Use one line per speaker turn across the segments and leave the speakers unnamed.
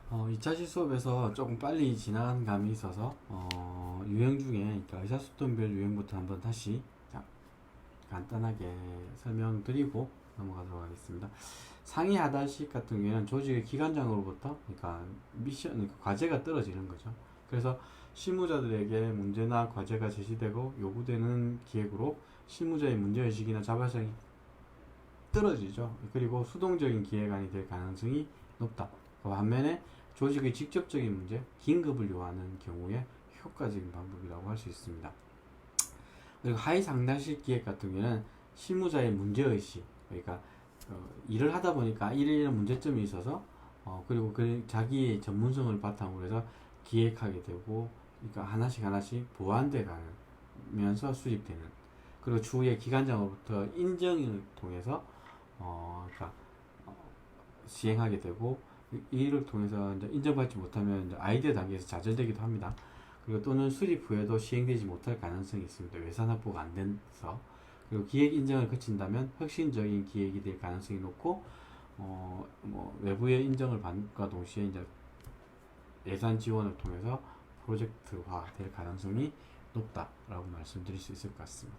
2차 시 수업에서 조금 빨리 지나간 감이 있어서 유형 중에 그러니까 의사소통별 유형부터 한번 다시 간단하게 설명드리고 넘어가도록 하겠습니다. 상위 하단식 같은 경우에는 조직의 기관장으로부터 그러니까 미션, 그러니까 과제가 떨어지는 거죠. 그래서 실무자들에게 문제나 과제가 제시되고 요구되는 기획으로 실무자의 문제의식이나 자발성이 떨어지죠. 그리고 수동적인 기획안이 될 가능성이 높다. 그 반면에 조직의 직접적인 문제, 긴급을 요하는 경우에 효과적인 방법이라고 할 수 있습니다. 그리고 하위 상단식 기획 같은 경우에는 실무자의 문제의식, 그러니까 일을 하다 보니까 이런 문제점이 있어서 그리고 자기의 전문성을 바탕으로 해서 기획하게 되고, 그러니까 하나씩 하나씩 보완돼 가면서 수립되는, 그리고 추후에 기관장으로부터 인정을 통해서 그러니까 시행하게 되고, 이 일을 통해서 이제 인정받지 못하면 이제 아이디어 단계에서 좌절되기도 합니다. 그리고 또는 수립 후에도 시행되지 못할 가능성이 있습니다. 외산 확보가 안 돼서. 그리고 기획 인정을 거친다면 혁신적인 기획이 될 가능성이 높고, 외부의 인정을 받과 동시에 이제 예산 지원을 통해서 프로젝트화 될 가능성이 높다라고 말씀드릴 수 있을 것 같습니다.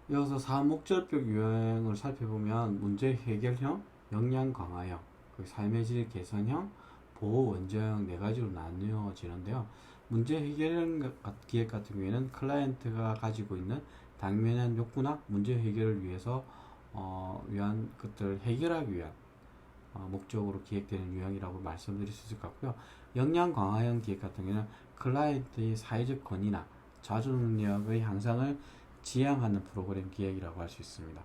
이어서 사업 목적별 유형을 살펴보면 문제 해결형, 역량 강화형, 삶의 질 개선형, 보호 원저형 네 가지로 나뉘어지는데요. 문제 해결형 기획 같은 경우에는 클라이언트가 가지고 있는 당면한 욕구나 문제 해결을 위해서 위한 것들을 해결하기 위한 목적으로 기획되는 유형이라고 말씀드릴 수 있을 것 같고요. 역량 강화형 기획 같은 경우에는 클라이언트의 사회적 권위나 자주 능력의 향상을 지향하는 프로그램 기획이라고 할 수 있습니다.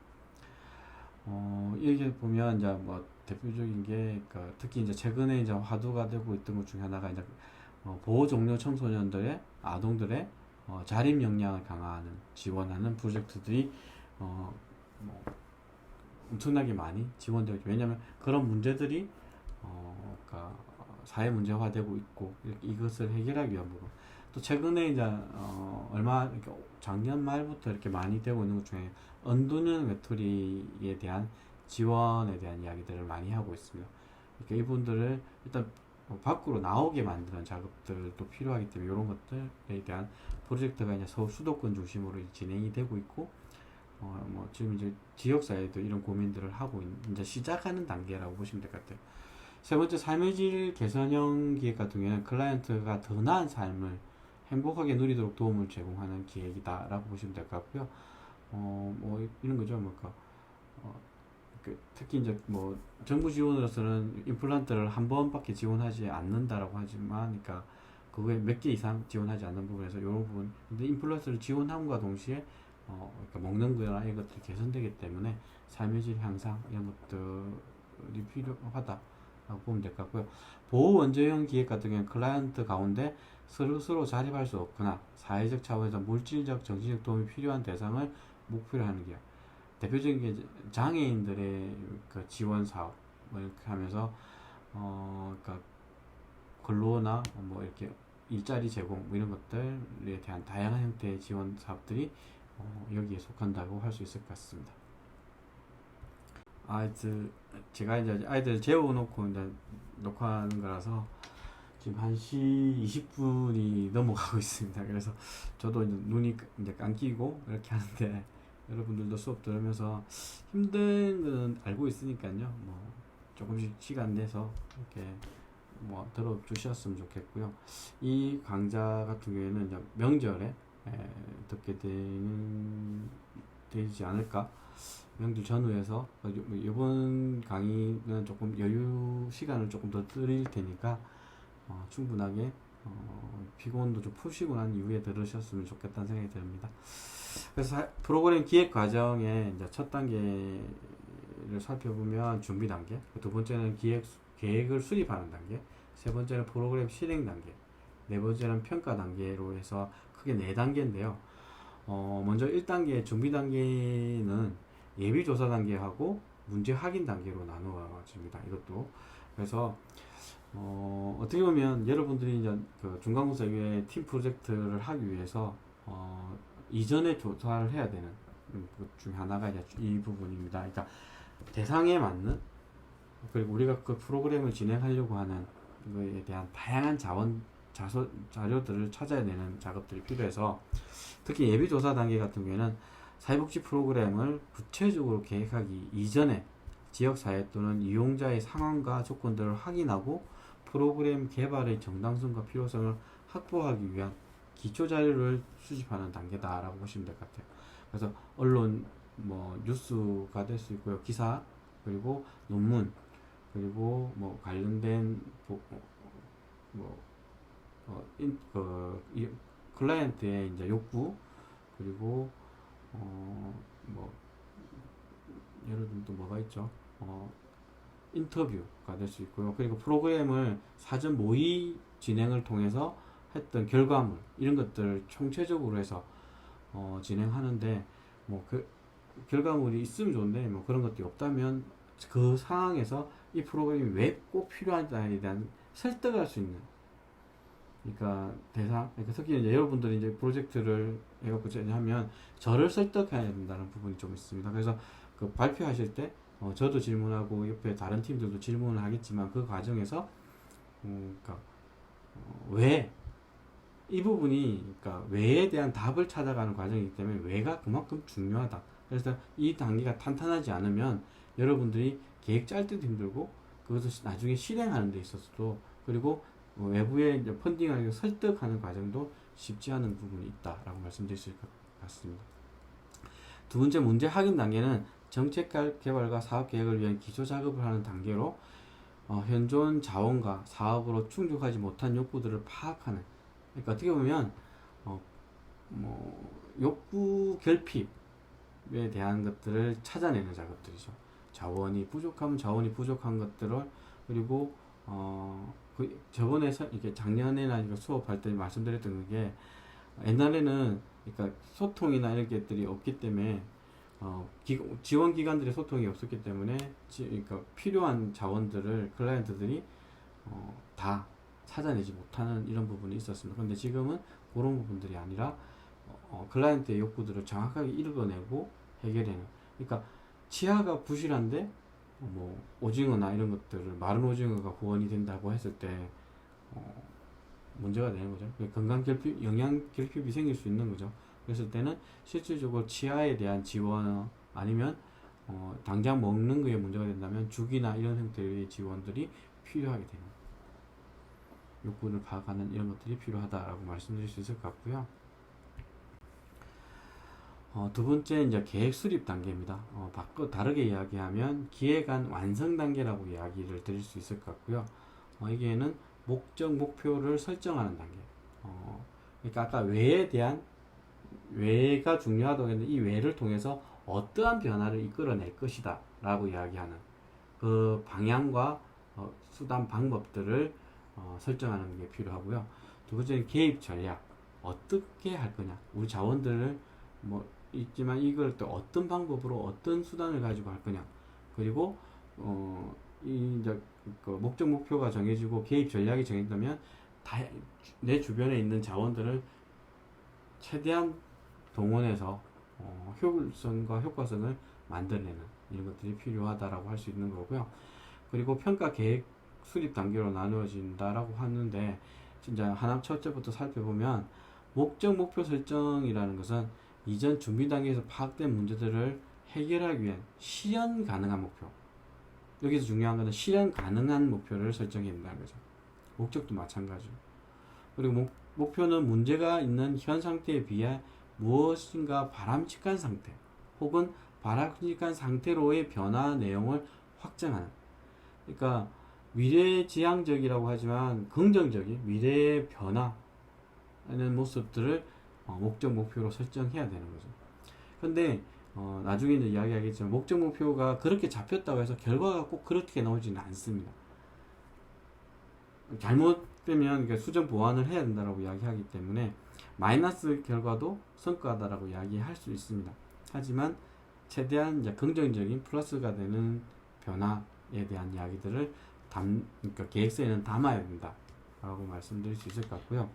여기 보면 이제 뭐 대표적인 게 특히 이제 최근에 이제 화두가 되고 있던 것 중에 하나가 이제 보호 종료 청소년들의 아동들의 자립 역량을 강화하는 지원하는 프로젝트들이 뭐 엄청나게 많이 지원되고 있죠. 왜냐하면 그런 문제들이 그러니까 사회 문제화되고 있고 이것을 해결하기 위한 부분. 또 최근에 이제 작년 말부터 이렇게 많이 되고 있는 것 중에 언두는 외톨이에 대한 지원에 대한 이야기들을 많이 하고 있습니다. 그러니까 이분들을 일단 밖으로 나오게 만드는 작업들도 필요하기 때문에 이런 것들에 대한 프로젝트가 이제 서울 수도권 중심으로 진행이 되고 있고, 지금 이제 지역사회도 이런 고민들을 하고 이제 시작하는 단계라고 보시면 될 것 같아요. 세 번째, 삶의 질 개선형 기획 같은 경우에는 클라이언트가 더 나은 삶을 행복하게 누리도록 도움을 제공하는 기획이다라고 보시면 될 것 같고요. 이런 거죠. 특히 이제 정부 지원으로서는 임플란트를 한 번밖에 지원하지 않는다라고 하지만, 그러니까 그거에 몇 개 이상 지원하지 않는 부분에서 이런 부분. 근데 임플란트를 지원함과 동시에 그러니까 먹는 거나 이런 것들이 개선되기 때문에 삶의 질 향상 이런 것들이 필요하다라고 보면 될 것 같고요. 보호 원저형 기획 같은 경우는 클라이언트 가운데 스스로 자립할 수 없거나 사회적 차원에서 물질적, 정신적 도움이 필요한 대상을 목표로 하는 게, 대표적인 게 장애인들의 그 지원 사업 이렇게 하면서 그러니까 근로나 이렇게 일자리 제공 이런 것들에 대한 다양한 형태의 지원 사업들이 여기에 속한다고 할 수 있을 것 같습니다. 제가 이제 아이들 재워놓고 이제 녹화하는 거라서 지금 1시 20분이 넘어가고 있습니다. 그래서 저도 이제 눈이 이제 감기고 이렇게 하는데, 여러분들도 수업 들으면서 힘든 건 알고 있으니까요. 조금씩 시간 내서 이렇게 들어주셨으면 좋겠고요. 이 강좌 같은 경우에는 이제 명절에 듣게 되지 않을까. 명절 전후에서 이번 강의는 조금 여유 시간을 조금 더 드릴 테니까 충분하게 피곤도 좀 푸시고 난 이후에 들으셨으면 좋겠다는 생각이 듭니다. 그래서 프로그램 기획 과정의 이제 첫 단계를 살펴보면 준비 단계, 두 번째는 계획을 수립하는 단계, 세 번째는 프로그램 실행 단계, 네 번째는 평가 단계로 해서 크게 네 단계인데요. 먼저 1단계 준비 단계는 예비 조사 단계하고 문제 확인 단계로 나누어집니다. 이것도. 그래서 어떻게 보면 여러분들이 이제 그 중간고사 이후에 팀 프로젝트를 하기 위해서 이전에 조사를 해야 되는 것 중 하나가 이제 이 부분입니다. 그러니까 대상에 맞는 그리고 우리가 그 프로그램을 진행하려고 하는 거에 대한 다양한 자료들을 찾아내는 작업들이 필요해서 특히 예비조사 단계 같은 경우에는 사회복지 프로그램을 구체적으로 계획하기 이전에 지역사회 또는 이용자의 상황과 조건들을 확인하고 프로그램 개발의 정당성과 필요성을 확보하기 위한 기초 자료를 수집하는 단계다라고 보시면 될 것 같아요. 그래서 언론, 뭐 뉴스가 될 수 있고요, 기사, 그리고 논문, 그리고 뭐 관련된 뭐 클라이언트의 이제 욕구, 그리고 뭐 예를 들면 또 뭐가 있죠? 인터뷰가 될 수 있고요. 그리고 프로그램을 사전 모의 진행을 통해서 했던 결과물 이런 것들을 총체적으로 해서 진행하는데 뭐 그 결과물이 있으면 좋은데 뭐 그런 것들이 없다면 그 상황에서 이 프로그램이 왜 꼭 필요하다에 대한 설득을 할 수 있는, 그러니까 그러니까 특히 이제 여러분들이 이제 프로젝트를 해갖고 하면 저를 설득해야 된다는 부분이 좀 있습니다. 그래서 그 발표하실 때 저도 질문하고 옆에 다른 팀들도 질문을 하겠지만 그 과정에서 그러니까 왜 이 부분이, 그러니까 왜에 대한 답을 찾아가는 과정이기 때문에 왜가 그만큼 중요하다. 그래서 이 단계가 탄탄하지 않으면 여러분들이 계획 짤 때도 힘들고 그것을 나중에 실행하는 데 있어서도, 그리고 외부에 이제 펀딩하기 설득하는 과정도 쉽지 않은 부분이 있다라고 말씀드릴 수 있을 것 같습니다. 두 번째 문제 확인 단계는 정책 개발과 사업 계획을 위한 기초 작업을 하는 단계로 현존 자원과 사업으로 충족하지 못한 욕구들을 파악하는, 그러니까 어떻게 보면 욕구 결핍에 대한 것들을 찾아내는 작업들이죠. 자원이 부족하면 자원이 부족한 것들을, 그리고 저번에 이렇게 작년에나 수업할 때 말씀드렸던 게, 옛날에는 그러니까 소통이나 이런 것들이 없기 때문에 지원 기관들의 소통이 없었기 때문에 그러니까 필요한 자원들을 클라이언트들이 다 찾아내지 못하는 이런 부분이 있었습니다. 그런데 지금은 그런 부분들이 아니라 클라이언트의 욕구들을 정확하게 읽어내고 해결해내는, 그러니까 치아가 부실한데 뭐 오징어나 이런 것들을, 마른 오징어가 후원이 된다고 했을 때 문제가 되는 거죠. 건강 결핍, 영양 결핍이 생길 수 있는 거죠. 그랬을 때는 실질적으로 치아에 대한 지원, 아니면 당장 먹는 거에 문제가 된다면 죽이나 이런 형태의 지원들이 필요하게 됩니다. 욕구를 파악하는 이런 것들이 필요하다라고 말씀드릴 수 있을 것 같고요. 두 번째 이제 계획 수립 단계입니다. 다르게 이야기하면 기획안 완성 단계라고 이야기를 드릴 수 있을 것 같고요. 여기에는 목적 목표를 설정하는 단계. 그러니까 아까 왜가 중요하다고 했는데 이 왜를 통해서 어떠한 변화를 이끌어낼 것이다 라고 이야기하는 그 방향과 수단 방법들을 설정하는 게 필요하고요. 두 번째는 개입 전략. 어떻게 할 거냐. 우리 자원들을 뭐 있지만 이걸 또 어떤 방법으로 어떤 수단을 가지고 할 거냐. 그리고 이제 그 목적 목표가 정해지고 개입 전략이 정해진다면 내 주변에 있는 자원들을 최대한 동원해서 효율성과 효과성을 만들어내는 이런 것들이 필요하다라고 할 수 있는 거고요. 그리고 평가 계획 수립 단계로 나누어진다라고 하는데, 진짜 하나 첫째부터 살펴보면 목적 목표 설정이라는 것은 이전 준비 단계에서 파악된 문제들을 해결하기 위한 실현 가능한 목표. 여기서 중요한 것은 실현 가능한 목표를 설정해야 된다는 거죠. 목적도 마찬가지고. 그리고 목표는 문제가 있는 현 상태에 비해 무엇인가 바람직한 상태 혹은 바람직한 상태로의 변화 내용을 확정하는, 그러니까 미래지향적이라고 하지만 긍정적인 미래의 변화하는 모습들을 목적 목표로 설정해야 되는 거죠. 근데 나중에 이제 이야기하겠지만 목적 목표가 그렇게 잡혔다고 해서 결과가 꼭 그렇게 나오지는 않습니다. 잘못되면 그러니까 수정 보완을 해야 된다라고 이야기하기 때문에 마이너스 결과도 성과다라고 이야기할 수 있습니다. 하지만 최대한 이제 긍정적인 플러스가 되는 변화에 대한 이야기들을 그러니까 계획서에는 담아야 된다라고 말씀드릴 수 있을 것 같고요.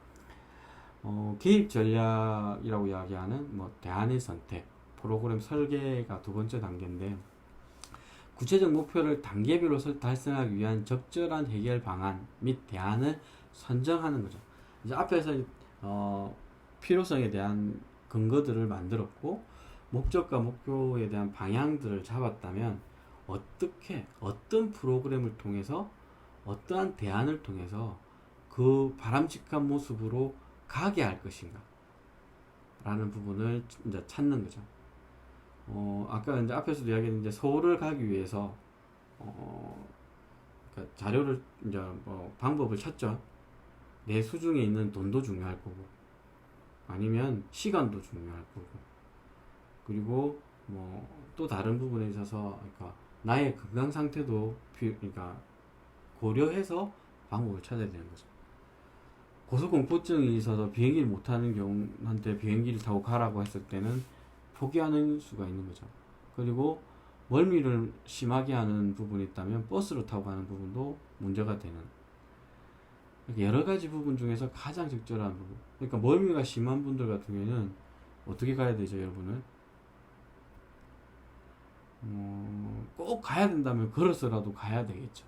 개입 전략이라고 이야기하는 대안의 선택, 프로그램 설계가 두 번째 단계인데, 구체적 목표를 단계별로 달성하기 위한 적절한 해결 방안 및 대안을 선정하는 거죠. 이제 앞에서 필요성에 대한 근거들을 만들었고 목적과 목표에 대한 방향들을 잡았다면 어떤 프로그램을 통해서 어떠한 대안을 통해서 그 바람직한 모습으로 가게 할 것인가 라는 부분을 이제 찾는 거죠. 아까 이제 앞에서도 이야기했는데 이제 서울을 가기 위해서 그러니까 자료를 이제 방법을 찾죠. 내 수중에 있는 돈도 중요할 거고 아니면 시간도 중요할 거고 그리고 뭐 또 다른 부분에 있어서 그러니까 나의 건강 상태도 그러니까 고려해서 방법을 찾아야 되는 거죠. 고소공포증이 있어서 비행기를 못하는 경우한테 비행기를 타고 가라고 했을 때는 포기하는 수가 있는 거죠. 그리고 멀미를 심하게 하는 부분이 있다면 버스로 타고 가는 부분도 문제가 되는 여러 가지 부분 중에서 가장 적절한 부분. 그러니까 멀미가 심한 분들 같은 경우에는 어떻게 가야 되죠, 여러분은? 꼭 가야 된다면 걸어서라도 가야 되겠죠.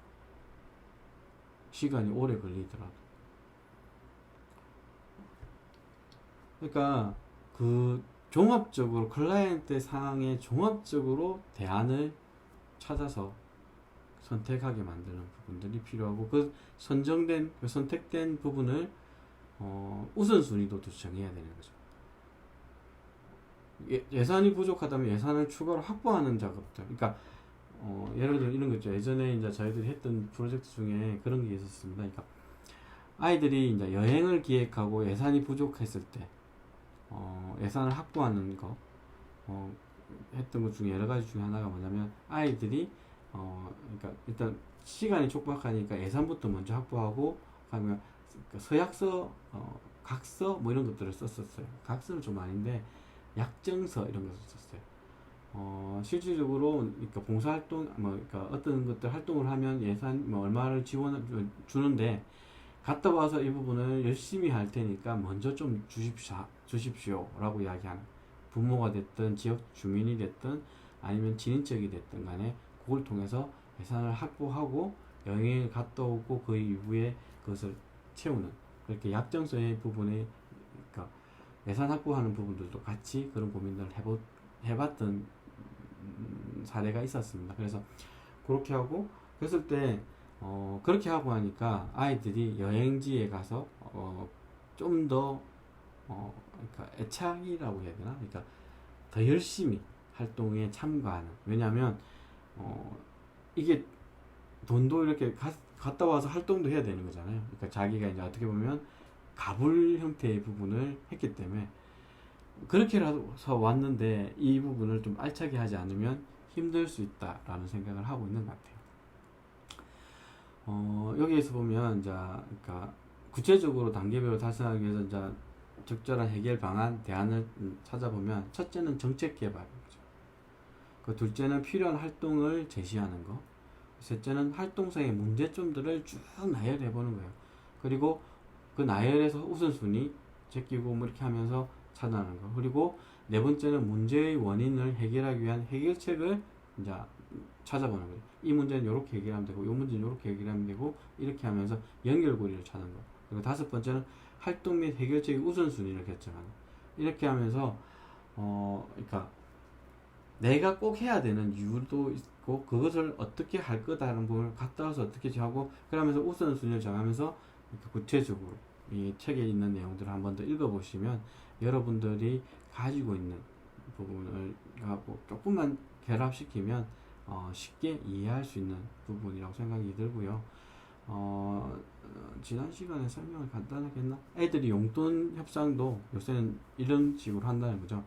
시간이 오래 걸리더라도. 그러니까 그 종합적으로 클라이언트 상황에 종합적으로 대안을 찾아서 선택하게 만드는 부분들이 필요하고 그 선택된 부분을 우선순위도 정해야 되는 거죠. 예산이 부족하다면 예산을 추가로 확보하는 작업들. 그러니까 예를 들어 이런 거 있죠. 예전에 이제 저희들이 했던 프로젝트 중에 그런 게 있었습니다. 그러니까 아이들이 이제 여행을 기획하고 예산이 부족했을 때 예산을 확보하는 거 했던 것 중에 여러 가지 중에 하나가 뭐냐면 아이들이 그러니까 일단 시간이 촉박하니까 예산부터 먼저 확보하고 하면 서약서, 각서 뭐 이런 것들을 썼었어요. 각서는 좀 아닌데 약정서 이런 것을 썼어요. 실질적으로 그러니까 봉사활동 그러니까 어떤 것들 활동을 하면 예산 뭐 얼마를 주는데 갔다 와서 이 부분을 열심히 할 테니까 먼저 좀 주십시오 라고 이야기하는 부모가 됐든 지역 주민이 됐든 아니면 친인척이 됐든 간에 그걸 통해서 예산을 확보하고 여행을 갔다 오고 그 이후에 그것을 채우는 그렇게 약정서의 부분에 그러니까 예산 확보하는 부분들도 같이 그런 고민들을 해봤던 사례가 있었습니다. 그래서 그렇게 하고 그랬을 때 그렇게 하고 하니까 아이들이 여행지에 가서 좀 더 그러니까 애착이라고 해야 되나? 그러니까 더 열심히 활동에 참가하는. 왜냐하면 이게 돈도 이렇게 갔다 와서 활동도 해야 되는 거잖아요. 그러니까 자기가 이제 어떻게 보면 가불 형태의 부분을 했기 때문에 그렇게라서 왔는데 이 부분을 좀 알차게 하지 않으면 힘들 수 있다라는 생각을 하고 있는 것 같아요. 여기에서 보면 이제 그러니까 구체적으로 단계별로 달성하기 위해서 이제 적절한 해결 방안, 대안을 찾아보면 첫째는 정책 개발이죠. 그 둘째는 필요한 활동을 제시하는 거. 셋째는 활동상의 문제점들을 쭉 나열해 보는 거예요. 그리고 그 나열에서 우선순위 제끼고 뭐 이렇게 하면서 찾아내는 거. 그리고 네 번째는 문제의 원인을 해결하기 위한 해결책을 이제 찾아보는 거예요. 이 문제는 이렇게 해결하면 되고, 이 문제는 이렇게 해결하면 되고, 이렇게 하면서 연결고리를 찾는 거. 그리고 다섯 번째는 활동 및 해결책의 우선순위를 결정하는 거. 이렇게 하면서 그러니까 내가 꼭 해야 되는 이유도 있고 그것을 어떻게 할 거다라는 부분을 갔다 와서 어떻게 하고 그러면서 우선순위를 정하면서 구체적으로 이 책에 있는 내용들을 한 번 더 읽어보시면 여러분들이 가지고 있는 부분을 하고 조금만 결합시키면 쉽게 이해할 수 있는 부분이라고 생각이 들고요. 지난 시간에 설명을 간단하게 했나? 애들이 용돈 협상도 요새는 이런 식으로 한다는 거죠.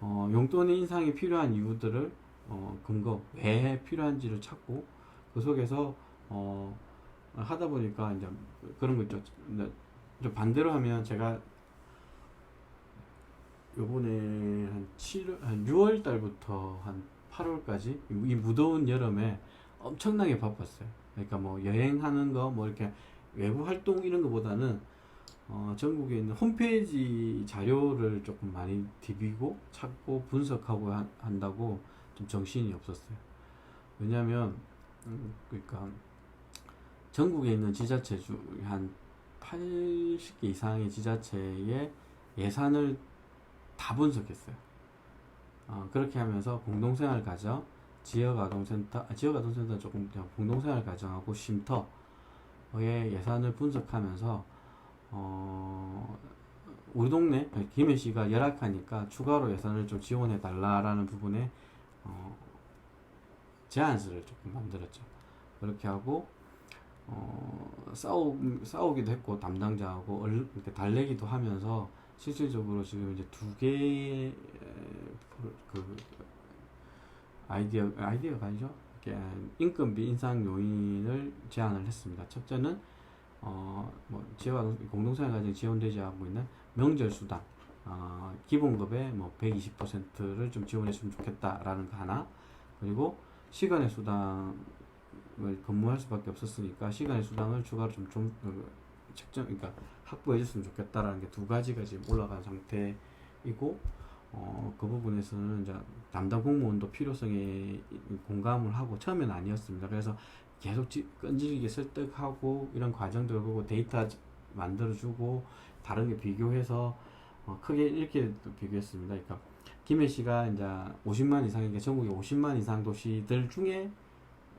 용돈의 인상이 필요한 이유들을 근거 왜 필요한지를 찾고 그 속에서 하다 보니까 이제 그런 거 있죠. 이제 반대로 하면 제가 요번에 한 6월 달부터 한 8월까지 이 무더운 여름에 엄청나게 바빴어요. 그러니까 뭐 여행하는 거 뭐 이렇게 외부 활동 이런 거보다는 전국에 있는 홈페이지 자료를 조금 많이 디비고 찾고 분석하고 한다고 좀 정신이 없었어요. 왜냐하면 그러니까 전국에 있는 지자체 중 한 80개 이상의 지자체의 예산을 다 분석했어요. 그렇게 하면서 공동생활 가정, 지역 아동센터 조금 공동생활 가정하고 쉼터의 예산을 분석하면서 우리 동네 김해시가 열악하니까 추가로 예산을 좀 지원해 달라라는 부분에 제안서를 조금 만들었죠. 그렇게 하고 싸우기도 했고 담당자하고 이렇게 달래기도 하면서 실질적으로 지금 이제 두 개의 그 아이디어가 아니죠. 인건비 인상 요인을 제안을 했습니다. 첫째는 뭐 공동생활 가정이 지원되지 않고 있는 명절 수당 기본급의 뭐 120%를 좀 지원했으면 좋겠다라는 거 하나. 그리고 시간의 수당을 근무할 수밖에 없었으니까 시간의 수당을 추가로 좀 책정, 그러니까 확보해줬으면 좋겠다라는 게 두 가지가 지금 올라간 상태이고, 그 부분에서는 이제 담당 공무원도 필요성에 공감을 하고 처음에는 아니었습니다. 그래서 계속 끈질기게 설득하고 이런 과정들을 보고 데이터 만들어주고 다른 게 비교해서 크게 이렇게 비교했습니다. 그러니까 김해시가 이제 50만 이상이니까 전국에 50만 이상 도시들 중에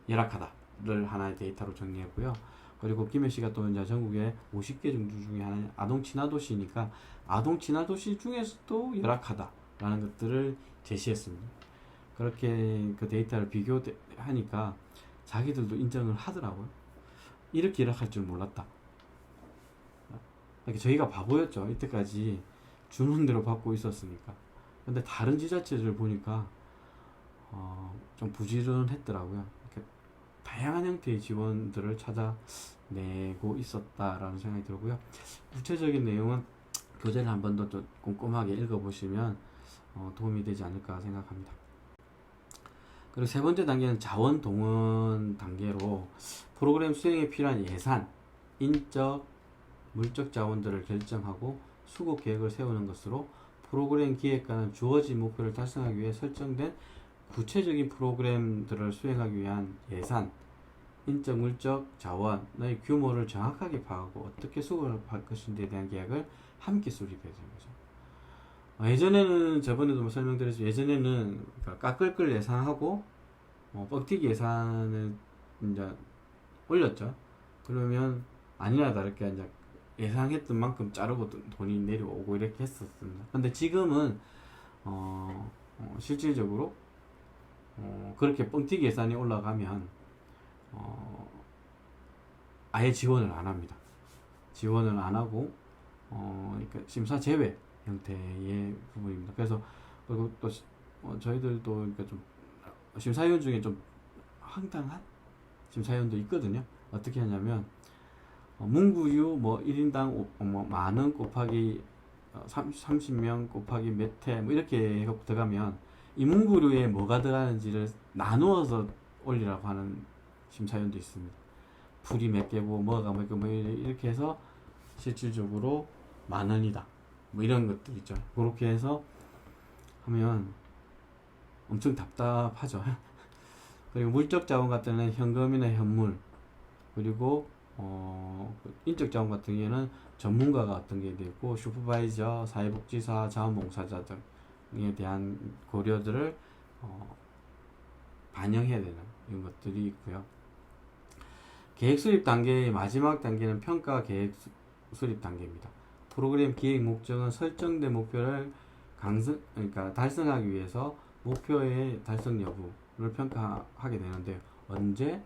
열악하다를 하나의 데이터로 정리했고요. 그리고 김해시가 또 이제 전국에 50개 정도 중에 하나 아동 친화도시니까 아동 친화도시 중에서도 열악하다라는 것들을 제시했습니다. 그렇게 그 데이터를 비교하니까 자기들도 인정을 하더라고요. 이렇게 열악할 줄 몰랐다. 저희가 바보였죠. 이때까지 주는 대로 받고 있었으니까. 근데 다른 지자체들 보니까 좀 부지런했더라고요. 다양한 형태의 지원들을 찾아내고 있었다라는 생각이 들고요. 구체적인 내용은 교재를 한 번 더 꼼꼼하게 읽어보시면 도움이 되지 않을까 생각합니다. 그리고 세 번째 단계는 자원 동원 단계로 프로그램 수행에 필요한 예산, 인적, 물적 자원들을 결정하고 수고 계획을 세우는 것으로 프로그램 기획과는 주어진 목표를 달성하기 위해 설정된 구체적인 프로그램들을 수행하기 위한 예산, 인적, 물적 자원의 규모를 정확하게 파악하고 어떻게 수고를 할 것인지에 대한 계획을 함께 수립해야 되는 거죠. 예전에는 저번에도 설명드렸지만 예전에는 깎을 걸 예상하고 뻥튀기 예산을 이제 올렸죠. 그러면 아니나 다를게 이제 예상했던 만큼 자르고 돈이 내려오고 이렇게 했었습니다. 근데 지금은 실질적으로 그렇게 뻥튀기 예산이 올라가면 아예 지원을 안 합니다. 지원을 안 하고 그러니까 심사 제외 형태의 부분입니다. 그래서 그리고 또 저희들도 그러니까 좀 심사위원 중에 좀 황당한 심사위원도 있거든요. 어떻게 하냐면 문구유 뭐 1인당 뭐 만원 곱하기 30명 곱하기 몇 회 뭐 이렇게 들어가면 이 문구류에 뭐가 들어가는지를 나누어서 올리라고 하는 심사위원도 있습니다. 풀이 몇 개고 뭐가 몇 개고 뭐 이렇게 해서 실질적으로 만원이다 뭐 이런 것들 있죠. 그렇게 해서 하면 엄청 답답하죠. 그리고 물적 자원 같은 경우는 현금이나 현물, 그리고 인적 자원 같은 경우에는 전문가가 어떤 게 되고 슈퍼바이저, 사회복지사, 자원봉사자 등에 대한 고려들을 반영해야 되는 이런 것들이 있고요. 계획 수립 단계의 마지막 단계는 평가 계획 수립 단계입니다. 프로그램 기획 목적은 설정된 목표를 그러니까 달성하기 위해서 목표의 달성 여부를 평가하게 되는데 언제,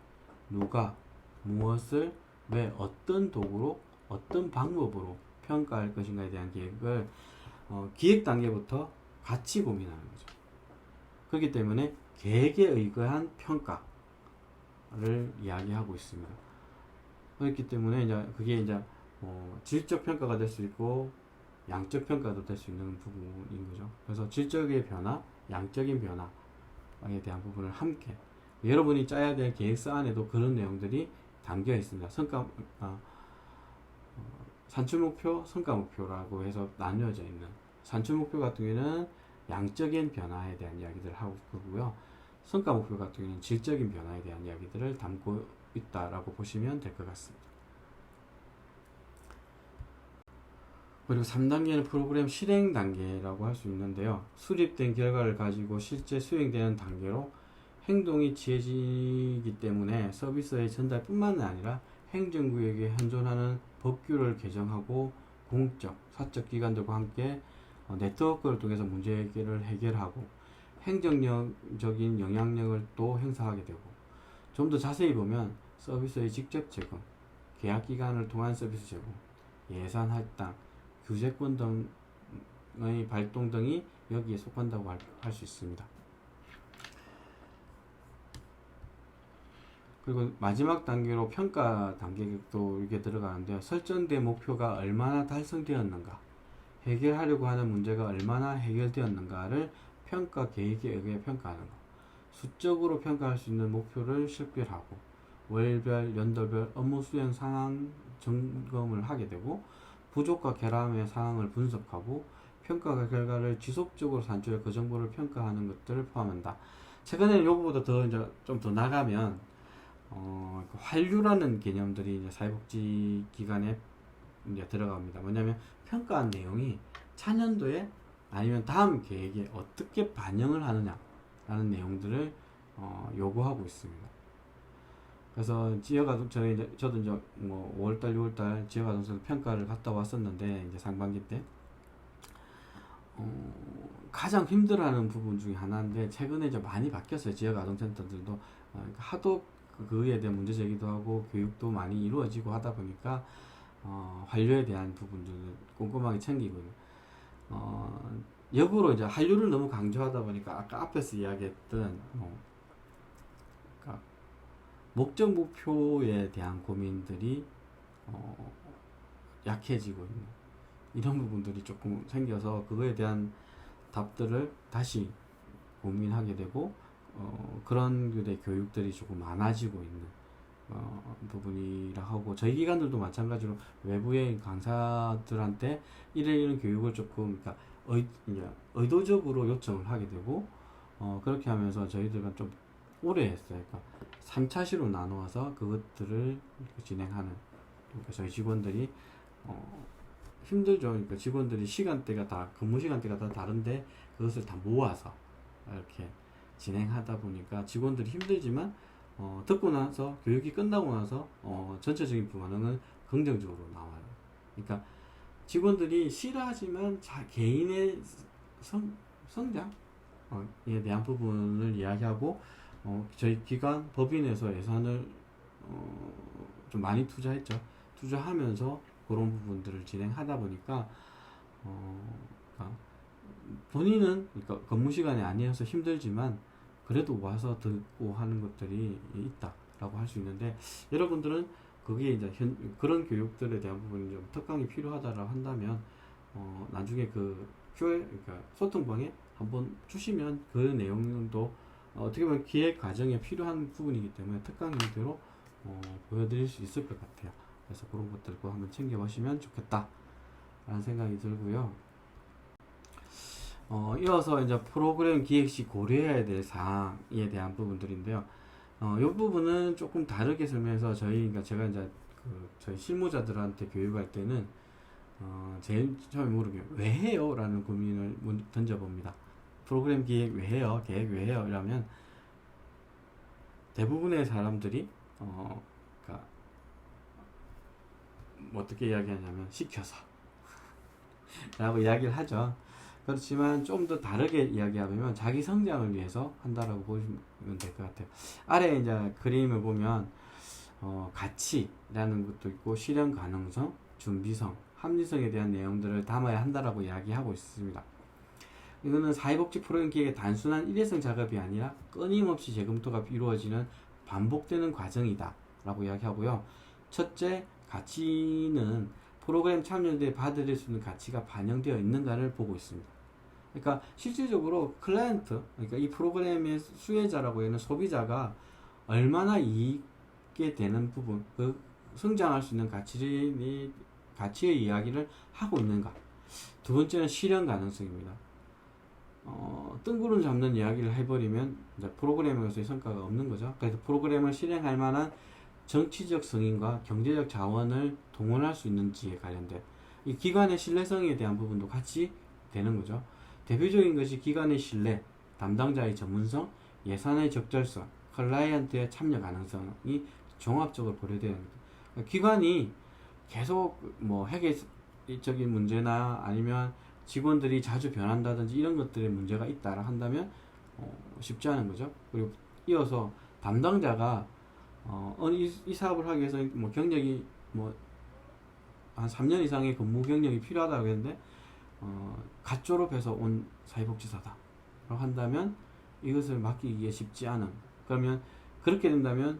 누가, 무엇을, 왜, 어떤 도구로, 어떤 방법으로 평가할 것인가에 대한 계획을 기획 단계부터 같이 고민하는 거죠. 그렇기 때문에 계획에 의거한 평가를 이야기하고 있습니다. 그렇기 때문에 이제 그게 이제 질적 평가가 될 수 있고 양적 평가도 될 수 있는 부분인 거죠. 그래서 질적의 변화, 양적인 변화에 대한 부분을 함께 여러분이 짜야 될 계획서 안에도 그런 내용들이 담겨 있습니다. 산출 목표, 성과 목표라고 해서 나뉘어져 있는 산출 목표 같은 경우에는 양적인 변화에 대한 이야기들을 하고 있고요. 성과 목표 같은 경우는 질적인 변화에 대한 이야기들을 담고 있다라고 보시면 될 것 같습니다. 그리고 3단계는 프로그램 실행 단계라고 할 수 있는데요. 수립된 결과를 가지고 실제 수행되는 단계로 행동이 지어지기 때문에 서비스의 전달뿐만 아니라 행정구역에 현존하는 법규를 개정하고 공적, 사적 기관들과 함께 네트워크를 통해서 문제 해결을 해결하고 행정적인 영향력을 또 행사하게 되고, 좀 더 자세히 보면 서비스의 직접 제공, 계약 기간을 통한 서비스 제공, 예산 할당, 규제권 등의 발동 등이 여기에 속한다고 할 수 있습니다. 그리고 마지막 단계로 평가 단계도 이렇게 들어가는데요. 설정된 목표가 얼마나 달성되었는가, 해결하려고 하는 문제가 얼마나 해결되었는가를 평가 계획에 의해 평가하는 것. 수적으로 평가할 수 있는 목표를 식별하고 월별, 연도별 업무 수행 상황 점검을 하게 되고, 부족과 결함의 상황을 분석하고 평가 결과를 지속적으로 산출해 그 정보를 평가하는 것들을 포함한다. 최근에는 요거보다 더 이제 좀 더 나가면 환류라는 개념들이 이제 사회복지 기관에 이제 들어갑니다. 뭐냐면 평가한 내용이 차년도에 아니면 다음 계획에 어떻게 반영을 하느냐라는 내용들을 요구하고 있습니다. 그래서 저도 이제 뭐 5월달, 6월달 지역아동센터 평가를 갔다 왔었는데, 이제 상반기 때 가장 힘들어하는 부분 중에 하나인데, 최근에 이제 많이 바뀌었어요. 지역아동센터들도 하도 그에 대한 문제 제기도 하고 교육도 많이 이루어지고 하다 보니까 한류에 대한 부분들을 꼼꼼하게 챙기고요. 역으로 이제 한류를 너무 강조하다 보니까 아까 앞에서 이야기했던 그러니까 목적 목표에 대한 고민들이 약해지고 있는 이런 부분들이 조금 생겨서, 그거에 대한 답들을 다시 고민하게 되고 그런 교육들이 조금 많아지고 있는 부분이라 하고, 저희 기관들도 마찬가지로 외부의 강사들한테 이런 교육을 조금 그러니까 의도적으로 요청을 하게 되고, 그렇게 하면서 저희들은 좀 오래 했어요. 그러니까 3차시로 나누어서 그것들을 진행하는, 그러니까 저희 직원들이 힘들죠. 그러니까 직원들이 근무 시간대가 다 다른데 그것을 다 모아서 이렇게 진행하다 보니까 직원들이 힘들지만 듣고 나서, 교육이 끝나고 나서 전체적인 반응은 긍정적으로 나와요. 그러니까 직원들이 싫어하지만 개인의 성장에 대한 부분을 이야기하고, 저희 기관 법인에서 예산을 좀 많이 투자하면서 그런 부분들을 진행하다 보니까 그러니까 본인은 그러니까 근무 시간이 아니어서 힘들지만 그래도 와서 듣고 하는 것들이 있다라고 할 수 있는데, 여러분들은 그게 이제 그런 교육들에 대한 부분이 좀 특강이 필요하다라고 한다면 나중에 그러니까 소통방에 한번 주시면 그 내용도 어떻게 보면 기획 과정에 필요한 부분이기 때문에 특강 형태로 보여드릴 수 있을 것 같아요. 그래서 그런 것들도 한번 챙겨보시면 좋겠다 라는 생각이 들고요. 이어서 이제 프로그램 기획 시 고려해야 될 사항에 대한 부분들인데요. 이 부분은 조금 다르게 설명해서 제가 이제 저희 실무자들한테 교육할 때는 제일 처음에 물으면 왜 해요? 라는 고민을 던져봅니다. 프로그램 기획 왜 해요? 계획 왜 해요? 이러면 대부분의 사람들이 그러니까 어떻게 이야기하냐면 시켜서 라고 이야기를 하죠. 그렇지만 좀 더 다르게 이야기하면 자기 성장을 위해서 한다라고 보시면 될 것 같아요. 아래 이제 그림을 보면 가치라는 것도 있고, 실현 가능성, 준비성, 합리성에 대한 내용들을 담아야 한다라고 이야기하고 있습니다. 이거는 사회복지 프로그램 기획의 단순한 일회성 작업이 아니라 끊임없이 재검토가 이루어지는 반복되는 과정이다 라고 이야기하고요. 첫째, 가치는 프로그램 참여자들이 받아들일 수 있는 가치가 반영되어 있는가를 보고 있습니다. 그러니까 실질적으로 클라이언트, 그러니까 이 프로그램의 수혜자라고 하는 소비자가 얼마나 이익게 되는 부분, 성장할 수 있는 가치의 이야기를 하고 있는가. 두 번째는 실현 가능성입니다. 뜬구름 잡는 이야기를 해버리면 이제 프로그램에서의 성과가 없는 거죠. 그래서 프로그램을 실행할 만한 정치적 승인과 경제적 자원을 동원할 수 있는지에 관련된 이 기관의 신뢰성에 대한 부분도 같이 되는 거죠. 대표적인 것이 기관의 신뢰, 담당자의 전문성, 예산의 적절성, 클라이언트의 참여 가능성이 종합적으로 고려되는 거죠. 기관이 계속 뭐 회계적인 문제나 아니면 직원들이 자주 변한다든지 이런 것들에 문제가 있다라 한다면 쉽지 않은 거죠. 그리고 이어서 담당자가 이 사업을 하기 위해서 뭐 경력이 뭐 한 3년 이상의 근무 경력이 필요하다고 했는데 갓 졸업해서 온 사회복지사다 라고 한다면 이것을 맡기기에 쉽지 않은, 그러면 그렇게 된다면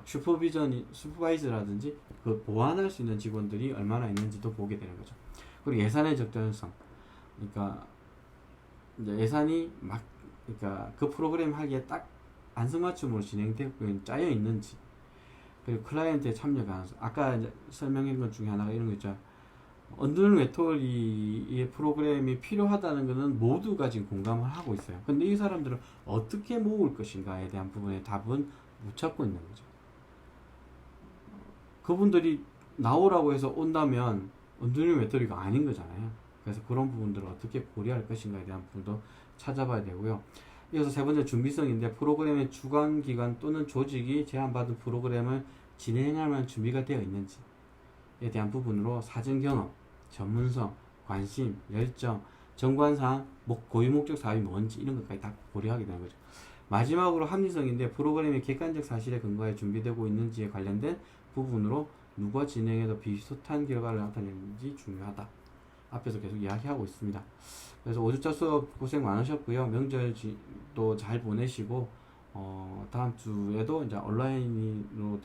슈퍼바이저라든지 그 보완할 수 있는 직원들이 얼마나 있는지도 보게 되는 거죠. 그리고 예산의 적절성, 그러니까 이제 예산이 그러니까 그 프로그램 하기에 딱 안성맞춤으로 진행되고 짜여 있는지, 그리고 클라이언트의 참여 가능성, 아까 이제 설명한 것 중에 하나가 이런 거 있죠. 언더는 외톨이의 프로그램이 필요하다는 것은 모두가 지금 공감을 하고 있어요. 근데 이 사람들을 어떻게 모을 것인가에 대한 부분의 답은 못 찾고 있는 거죠. 그분들이 나오라고 해서 온다면 언더는 외톨이가 아닌 거잖아요. 그래서 그런 부분들을 어떻게 고려할 것인가에 대한 부분도 찾아봐야 되고요. 이어서 세 번째 준비성인데, 프로그램의 주관 기관 또는 조직이 제안받은 프로그램을 진행할 만한 준비가 되어 있는지에 대한 부분으로 사전 경험, 전문성, 관심, 열정, 정관사항, 고유 목적 사업이 뭔지 이런 것까지 다 고려하게 되는 거죠. 마지막으로 합리성인데, 프로그램이 객관적 사실에 근거해 준비되고 있는지에 관련된 부분으로 누가 진행해도 비슷한 결과를 나타내는지 중요하다. 앞에서 계속 이야기하고 있습니다. 그래서 5주차 수업 고생 많으셨고요. 명절도 잘 보내시고 다음 주에도 이제 온라인으로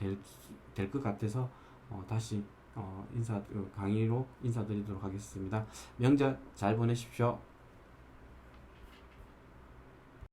될 것 같아서 다시 강의로 인사드리도록 하겠습니다. 명절 잘 보내십시오.